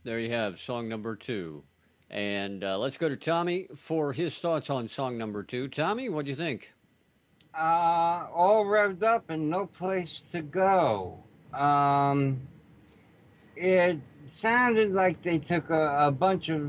There you have song number two. And let's go to Tommy for his thoughts on song number two. Tommy, what do you think? All revved up and no place to go. It sounded like they took a bunch of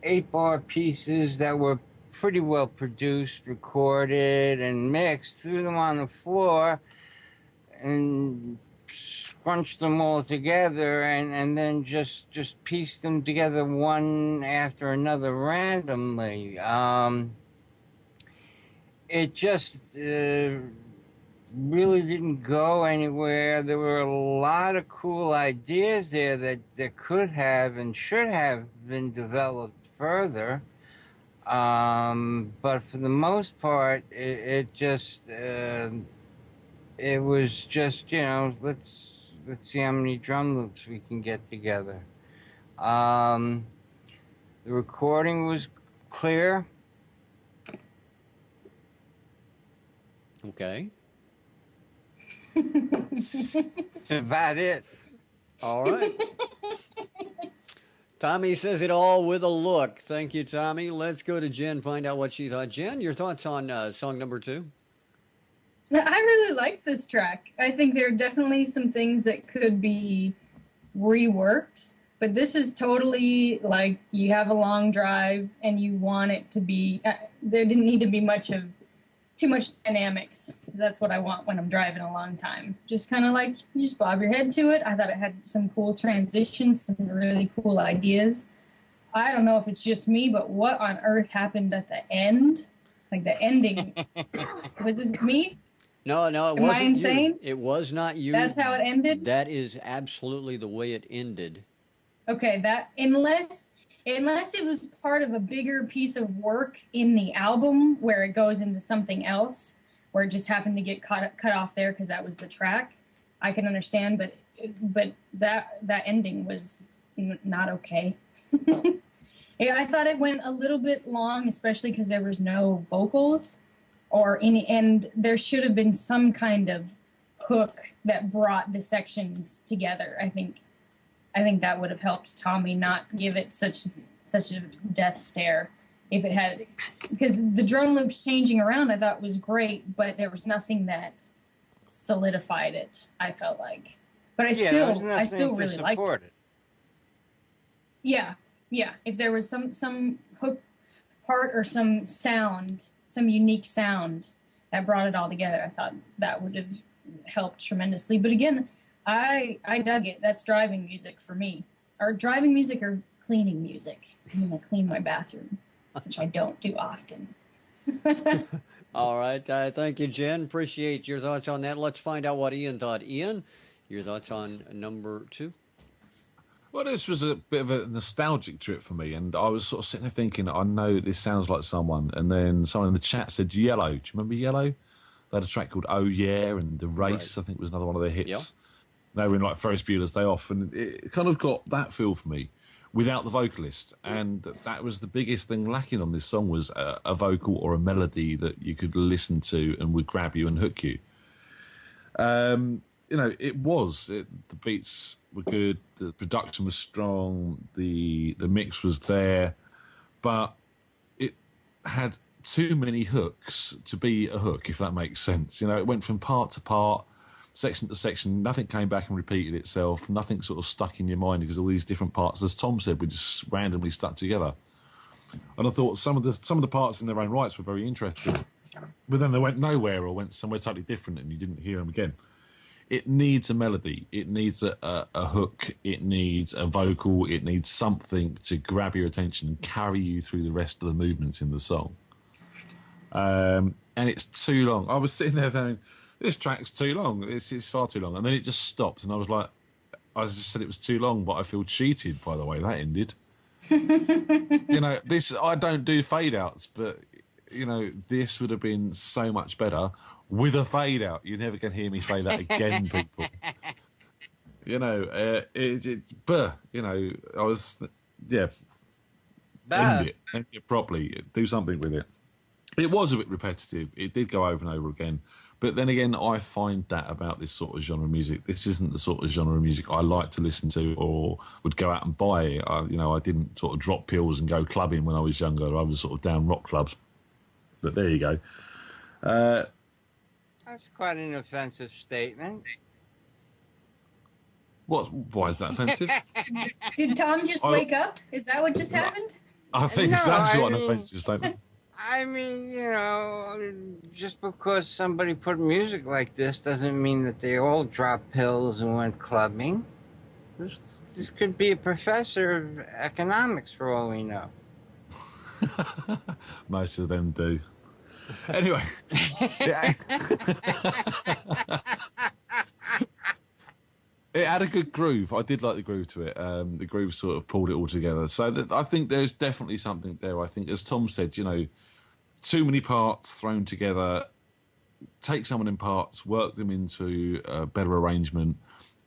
8-bar pieces that were pretty well produced, recorded, and mixed, threw them on the floor, and scrunched them all together, and then just pieced them together one after another randomly. It just really didn't go anywhere. There were a lot of cool ideas there that could have and should have been developed further. But for the most part, it just it was just, let's see how many drum loops we can get together. Um, the recording was clear. Okay. That's about it. All right. Tommy says it all with a look. Thank you, Tommy. Let's go to Jen, find out what she thought. Jen, your thoughts on song number two? I really liked this track. I think there are definitely some things that could be reworked, but this is totally like you have a long drive and you want it to be. There didn't need to be too much dynamics. That's what I want when I'm driving a long time. Just kind of like you just bob your head to it. I thought it had some cool transitions, some really cool ideas. I don't know if it's just me, but what on earth happened at the end? Like the ending. Was it me? No, it Am wasn't I insane? you. It was not you. That's how it ended? That is absolutely the way it ended. Okay, that unless it was part of a bigger piece of work in the album where it goes into something else, where it just happened to get cut off there because that was the track, I can understand. But that ending was not okay. Yeah, I thought it went a little bit long, especially because there was no vocals or any, and there should have been some kind of hook that brought the sections together. I think that would have helped Tommy not give it such a death stare if it had, because the drum loops changing around I thought was great, but there was nothing that solidified it. I felt like, but I still really liked it. Yeah, yeah. If there was some hook part or some sound, some unique sound that brought it all together, I thought that would have helped tremendously. But again, I dug it. That's driving music for me. Or driving music or cleaning music. I'm going to clean my bathroom, which I don't do often. All right. Thank you, Jen. Appreciate your thoughts on that. Let's find out what Ian thought. Ian, your thoughts on number two? Well, this was a bit of a nostalgic trip for me, and I was sort of sitting there thinking, I know this sounds like someone, and then someone in the chat said Yellow. Do you remember Yellow? They had a track called Oh Yeah, and The Race, right. I think was another one of their hits. Yep. They were in like Ferris Bueller's Day Off, and it kind of got that feel for me without the vocalist, and that was the biggest thing lacking on this song was a vocal or a melody that you could listen to and would grab you and hook you. The beats were good, the production was strong, the mix was there, but it had too many hooks to be a hook, if that makes sense. It went from part to part, section to section, nothing came back and repeated itself, nothing sort of stuck in your mind because all these different parts, as Tom said, were just randomly stuck together. And I thought some of the parts in their own rights were very interesting, but then they went nowhere or went somewhere totally different and you didn't hear them again. It needs a melody, it needs a hook, it needs a vocal, it needs something to grab your attention and carry you through the rest of the movements in the song. And it's too long. I was sitting there thinking, this track's too long, it's far too long. And then it just stopped and I was like, I just said it was too long, but I feel cheated by the way that ended. I don't do fade outs, but this would have been so much better with a fade out. You're never going to hear me say that again, people. I was, end it properly, do something with it. It was a bit repetitive. It did go over and over again. But then again, I find that about this sort of genre of music. This isn't the sort of genre of music I like to listen to or would go out and buy. I didn't sort of drop pills and go clubbing when I was younger. I was sort of down rock clubs. But there you go. That's quite an offensive statement. Why is that offensive? Did Tom just wake up? Is that what just happened? I think No, that's I not an mean- offensive statement. I mean, just because somebody put music like this doesn't mean that they all dropped pills and went clubbing. This could be a professor of economics for all we know. Most of them do. Anyway. It had a good groove. I did like the groove to it. The groove sort of pulled it all together. So I think there's definitely something there. I think, as Tom said, too many parts thrown together. Take someone in parts, work them into a better arrangement,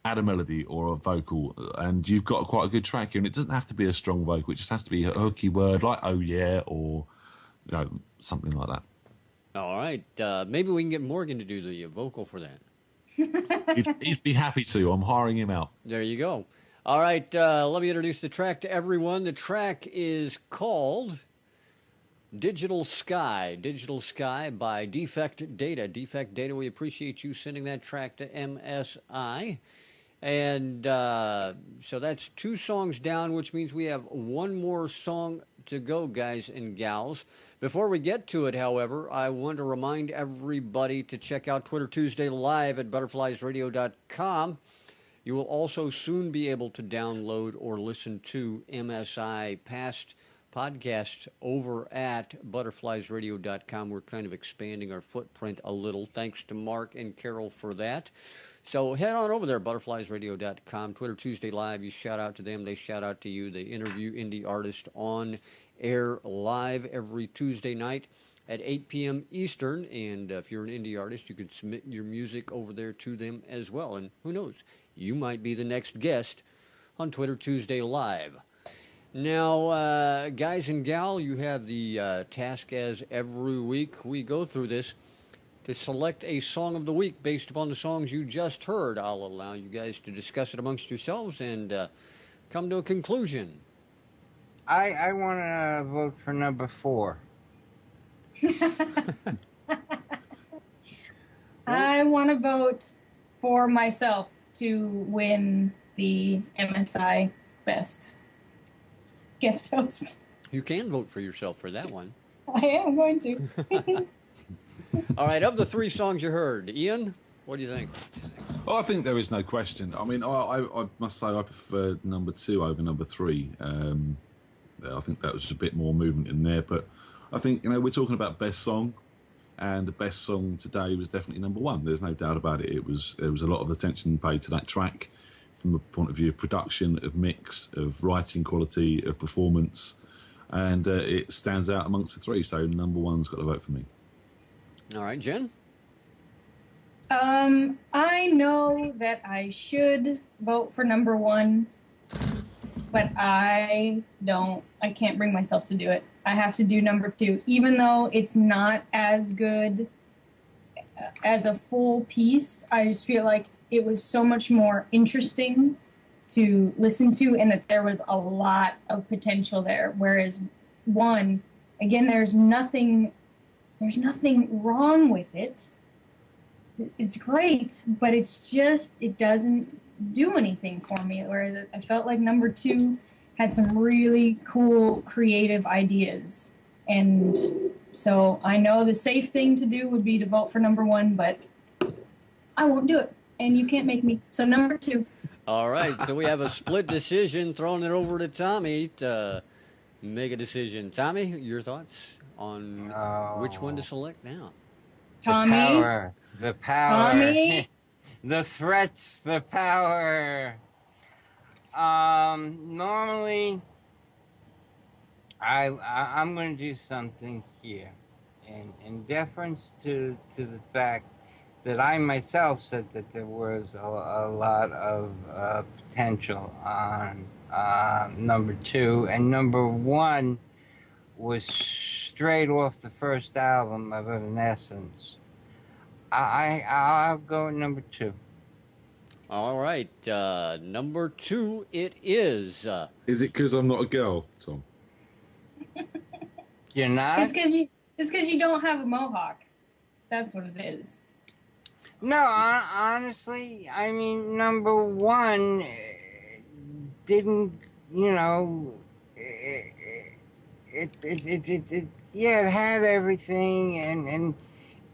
add a melody or a vocal, and you've got quite a good track here. And it doesn't have to be a strong vocal. It just has to be a hooky word like "oh yeah" or something like that. All right. Maybe we can get Morgan to do the vocal for that. He'd be happy to. I'm hiring him out. There you go. All right. Let me introduce the track to everyone. The track is called Digital Sky. Digital Sky by Defect Data. Defect Data, we appreciate you sending that track to MSI. And so that's 2 songs down, which means we have 1 more song to go, guys and gals. Before we get to it, however, I want to remind everybody to check out Twitter Tuesday Live at butterfliesradio.com. You will also soon be able to download or listen to MSI past podcasts over at butterfliesradio.com. We're kind of expanding our footprint a little. Thanks to Mark and Carol for that. So head on over there, butterfliesradio.com. Twitter Tuesday Live, you shout out to them, they shout out to you. They interview indie artists on air live every Tuesday night at 8 p.m. Eastern. And if you're an indie artist, you can submit your music over there to them as well. And who knows, you might be the next guest on Twitter Tuesday Live. Now, guys and gal, you have the task, as every week we go through this, to select a song of the week based upon the songs you just heard. I'll allow you guys to discuss it amongst yourselves and come to a conclusion. I want to vote for number 4. I want to vote for myself to win the MSI Best Guest Host. You can vote for yourself for that one. I am going to. All right, of the 3 songs you heard, Ian, what do you think? Oh, I think there is no question. I mean, I must say I prefer number 2 over number 3. I think that was a bit more movement in there. But I think, we're talking about best song, and the best song today was definitely number 1. There's no doubt about it. There was a lot of attention paid to that track from the point of view of production, of mix, of writing quality, of performance, and it stands out amongst the 3. So number 1's got to vote for me. All right, Jen? I know that I should vote for number 1, but I can't bring myself to do it. I have to do number 2, even though it's not as good as a full piece. I just feel like it was so much more interesting to listen to, and that there was a lot of potential there. Whereas 1, again, there's nothing wrong with it. It's great, but it doesn't do anything for me. Whereas I felt like number 2 had some really cool, creative ideas. And so I know the safe thing to do would be to vote for number 1, but I won't do it. And you can't make me. So number 2. All right, so we have a split decision, throwing it over to Tommy to make a decision. Tommy, your thoughts on which one to select now? Tommy. The power. Tommy. The threats, the power. Normally, I'm going to do something here, in deference to the fact that I myself said that there was a lot of potential on number 2, and number 1 was straight off the first album of Evanescence. I'll go with number 2. All right, number 2 it is. Is it because I'm not a girl, Tom? You're not? It's because you don't have a mohawk. That's what it is. No, honestly, I mean, number 1 didn't, you know, yeah, it had everything, and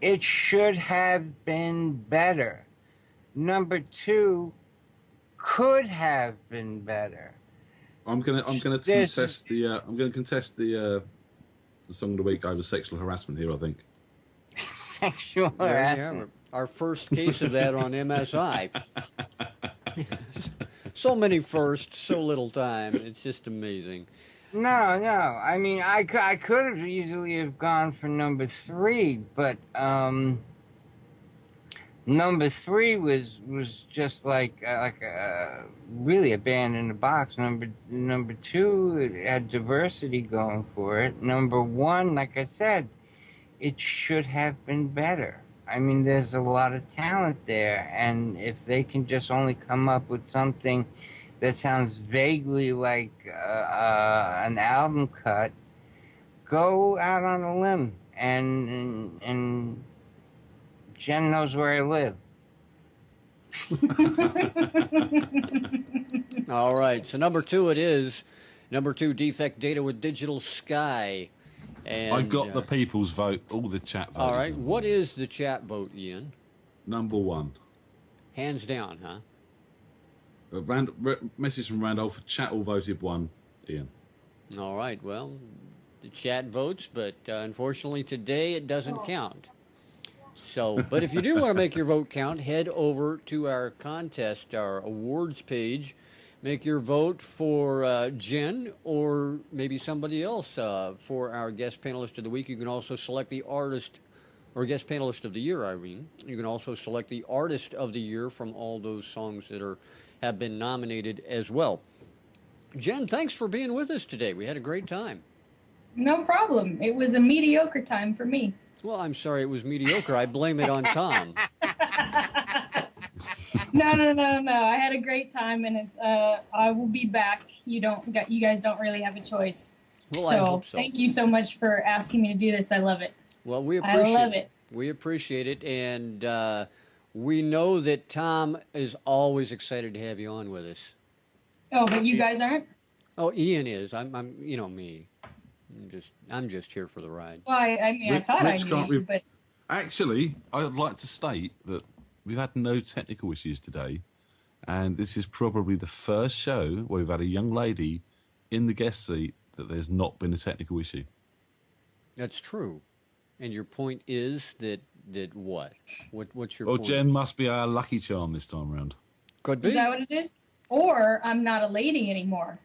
it should have been better. Number 2 could have been better. I'm gonna contest the song of the week over sexual harassment here. I think. Sexual There you have harassment. it. Our first case of that on MSI. So many firsts, so little time. It's just amazing. No. I mean, I could have easily have gone for number 3, but number 3 was just like really a band in the box. Number 2, it had diversity going for it. Number 1, like I said, it should have been better. I mean, there's a lot of talent there, and if they can just only come up with something that sounds vaguely like an album cut, go out on a limb, and Jen knows where I live. All right, so number 2 it is. Number 2, Defect Data with Digital Sky. And I got the people's vote, all the chat votes. all right, what is the chat vote, Ian? Number 1. Hands down, huh? Message from Randolph. Chat all voted 1. Ian. All right, well, the chat votes, but unfortunately today it doesn't count. So, but if you do want to make your vote count, head over to our contest, our awards page. Make your vote for Jen or maybe somebody else for our guest panelist of the week. You can also select the artist or guest panelist of the year, Irene. You can also select the artist of the year from all those songs that have been nominated as well. Jen, thanks for being with us today. We had a great time. No problem. It was a mediocre time for me. Well, I'm sorry it was mediocre. I blame it on Tom. No. I had a great time, and it's I will be back. You guys don't really have a choice. Well, I hope so. Thank you so much for asking me to do this. I love it. Well, we appreciate I love it. We appreciate it, and we know that Tom is always excited to have you on with us. Oh, but you guys aren't? Oh, Ian is. I'm you know me. I'm just here for the ride. Well, I mean, I thought I knew, but Actually, I'd like to state that we've had no technical issues today, and this is probably the first show where we've had a young lady in the guest seat that there's not been a technical issue. That's true. And your point is that what? What's your Well, point? Jen must be our lucky charm this time around. Could be. is that what it is? Or I'm not a lady anymore.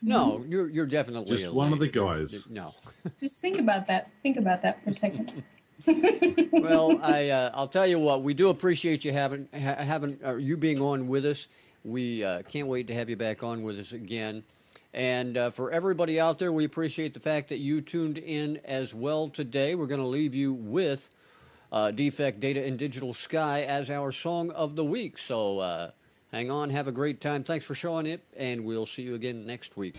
No, you're definitely Just a one of the lady. guys. No. Just think about that. Think about that for a second. Well, I'll tell you what. We do appreciate you having you being on with us. We can't wait to have you back on with us again. And for everybody out there, we appreciate the fact that you tuned in as well today. We're going to leave you with Defect Data and Digital Sky as our song of the week. So hang on, have a great time. Thanks for showing it, and we'll see you again next week.